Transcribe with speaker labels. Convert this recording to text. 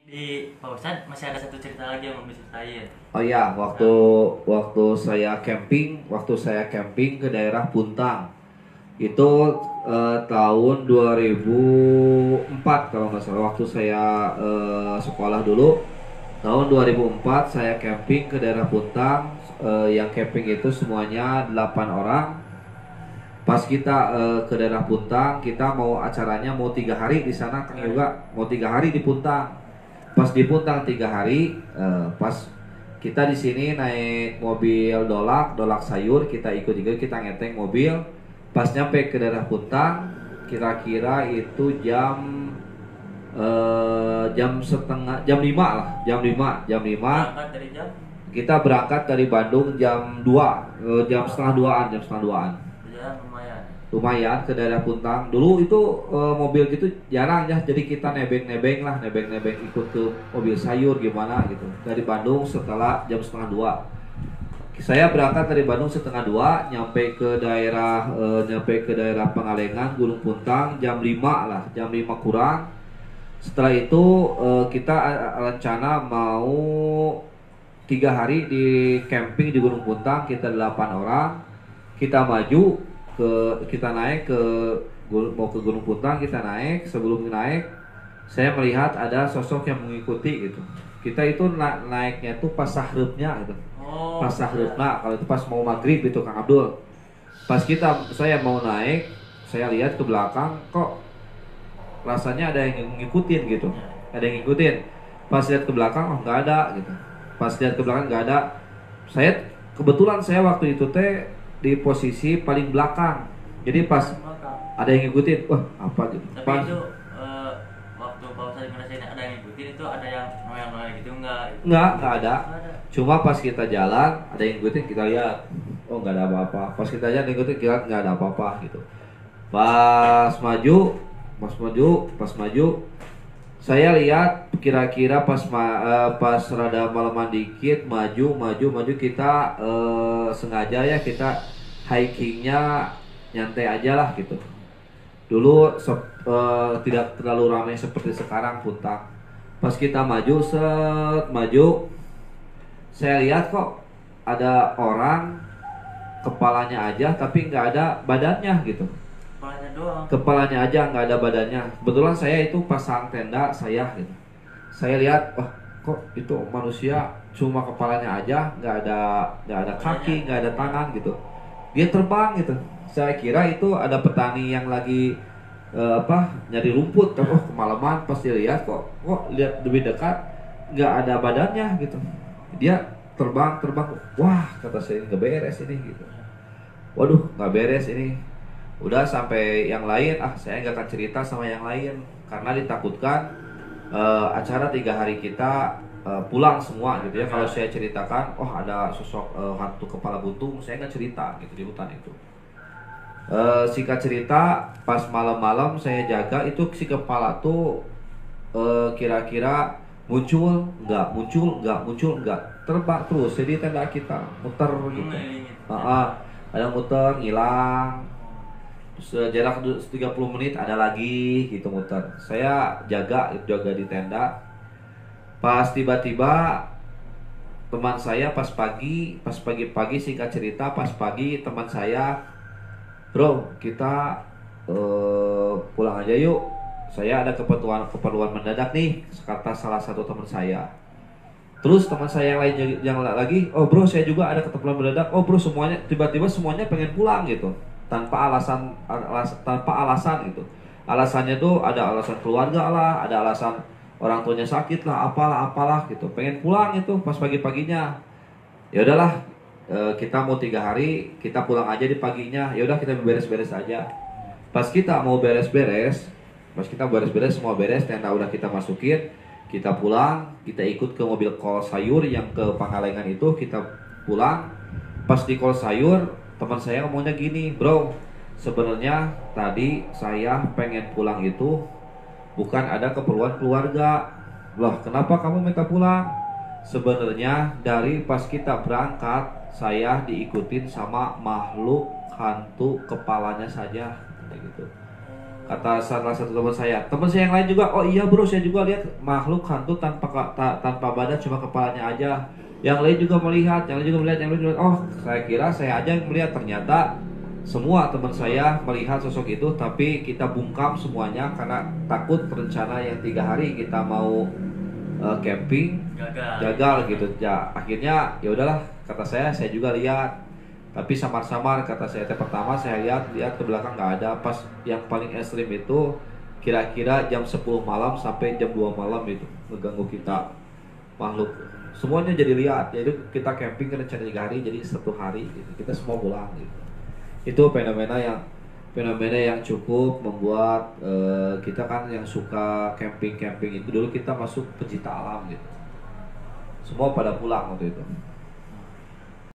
Speaker 1: Di Pak Ustadz masih ada satu cerita lagi yang mau diceritain.
Speaker 2: Oh iya, waktu
Speaker 1: Nah,
Speaker 2: waktu saya camping ke daerah Puntang. Itu tahun 2004 kalau nggak salah, waktu saya sekolah dulu. Tahun 2004 saya camping ke daerah Puntang. Yang camping itu semuanya 8 orang. Pas kita ke daerah Puntang, kita mau acaranya mau 3 hari di sana kan juga, mau 3 hari di Puntang. Pas di Puntang 3 hari, pas kita di sini naik mobil dolak sayur, kita ikut juga, kita ngeteng mobil. Pas nyampe ke daerah Puntang, kira-kira itu jam setengah, jam 5 lah, jam 5.
Speaker 1: berangkat dari jam
Speaker 2: Kita berangkat dari Bandung jam 2, jam setengah duaan.
Speaker 1: perjalanan lumayan.
Speaker 2: Lumayan ke daerah Puntang. Dulu itu mobil gitu jarang ya, jadi kita nebeng-nebeng ikut ke mobil sayur gimana gitu. Dari Bandung setelah jam 1:30. Saya berangkat dari Bandung 1:30, nyampe ke daerah Pangalengan, Gunung Puntang jam 5 lah, jam 5 kurang. Setelah itu kita rencana mau 3 hari di camping di Gunung Puntang, kita 8 orang. Kita maju kita naik mau ke Gunung Puntang, kita naik. Sebelum naik, saya melihat ada sosok yang mengikuti gitu. Kita itu naiknya tuh pas sahrupnya gitu.
Speaker 1: Oh,
Speaker 2: Pas sahrupna, kalau itu pas mau maghrib itu Kang Abdul. Saya mau naik, saya lihat ke belakang, kok rasanya ada yang ngikutin gitu. Ada yang ngikutin. Pas lihat ke belakang, oh nggak ada gitu. Pas lihat ke belakang nggak ada. Kebetulan saya waktu itu teh di posisi paling belakang. Jadi pas
Speaker 1: belakang.
Speaker 2: ada yang ngikutin, wah apa gitu.
Speaker 1: Tapi
Speaker 2: Pas
Speaker 1: itu waktu Pak Ustadz ngerasain ada yang ngikutin, itu ada yang noyang-noyang gitu enggak?
Speaker 2: nggak ada.
Speaker 1: Nggak ada.
Speaker 2: Cuma pas kita jalan ada yang ngikutin, kita lihat, oh nggak ada apa-apa. Pas kita jalan ngikutin, kita nggak ada apa-apa gitu. Pas maju, pas maju, saya lihat kira-kira pas rada malaman dikit, maju kita sengaja ya, kita hikingnya nyantai aja lah gitu. Dulu tidak terlalu ramai seperti sekarang Puntang. Pas kita maju, saya lihat kok ada orang, kepalanya aja tapi nggak ada badannya gitu.
Speaker 1: Kepalanya doang.
Speaker 2: Kepalanya aja nggak ada badannya. Kebetulan saya itu pasang tenda saya gitu. Saya lihat, wah kok itu manusia cuma kepalanya aja, nggak ada kaki, nggak ada tangan gitu. Dia terbang gitu. Saya kira itu ada petani yang lagi nyari rumput. Oh kemalaman, pas dilihat kok lihat lebih dekat nggak ada badannya gitu. Dia terbang. Wah kata saya, nggak beres ini gitu. Waduh nggak beres ini. Udah sampai yang lain, saya nggak akan cerita sama yang lain karena ditakutkan acara 3 hari kita pulang semua gitu ya. Kalau saya ceritakan, oh ada sosok hantu kepala buntung, saya nggak cerita gitu di hutan itu. Singkat cerita, pas malam-malam saya jaga itu, si kepala tuh kira-kira muncul nggak, terbang terus jadi tenda kita muter gitu. Ada muter ngilang. Terus jarak 30 menit ada lagi gitu muter. Saya jaga di tenda. Pas tiba-tiba teman saya pas pagi, singkat cerita, pas pagi teman saya, bro kita pulang aja yuk. Saya ada keperluan mendadak nih, kata salah satu teman saya. Terus teman saya yang lagi, oh bro saya juga ada keperluan mendadak. Oh bro, tiba-tiba semuanya pengen pulang gitu, tanpa alasan gitu. Alasannya tuh ada alasan keluarga lah, ada alasan orang tuanya sakit lah, apalah gitu. Pengen pulang itu pas pagi-paginya. Ya udahlah, kita mau 3 hari, kita pulang aja di paginya. Ya udah kita beres-beres aja. Pas kita beres-beres semua beres, tenda udah kita masukin, kita pulang, kita ikut ke mobil kol sayur yang ke Pangalengan itu, kita pulang. Pas di kol sayur, teman saya ngomongnya gini, bro, sebenarnya tadi saya pengen pulang itu bukan ada keperluan keluarga. Loh, kenapa kamu minta pulang? Sebenarnya dari pas kita berangkat, saya diikutin sama makhluk hantu kepalanya saja, kayak gitu. Kata salah satu teman saya yang lain juga, oh iya bro, saya juga lihat makhluk hantu tanpa badan, cuma kepalanya aja. Yang lain juga melihat, yang lain juga melihat, yang lain juga. Oh, saya kira saya aja yang melihat, ternyata semua teman saya melihat sosok itu, tapi kita bungkam semuanya karena takut rencana yang 3 hari kita mau camping gagal gitu. Ya akhirnya ya udahlah, kata saya juga lihat, tapi samar-samar kata saya. Pertama saya lihat ke belakang nggak ada. Pas yang paling ekstrim itu kira-kira jam 10 malam sampai jam 2 malam itu mengganggu kita makhluk. Semuanya jadi lihat. Jadi kita camping kan rencana 3 hari, jadi 1 hari gitu. Kita semua pulang gitu. Itu fenomena yang cukup membuat kita kan yang suka camping itu dulu kita masuk pecinta alam gitu. Semua pada pulang waktu itu.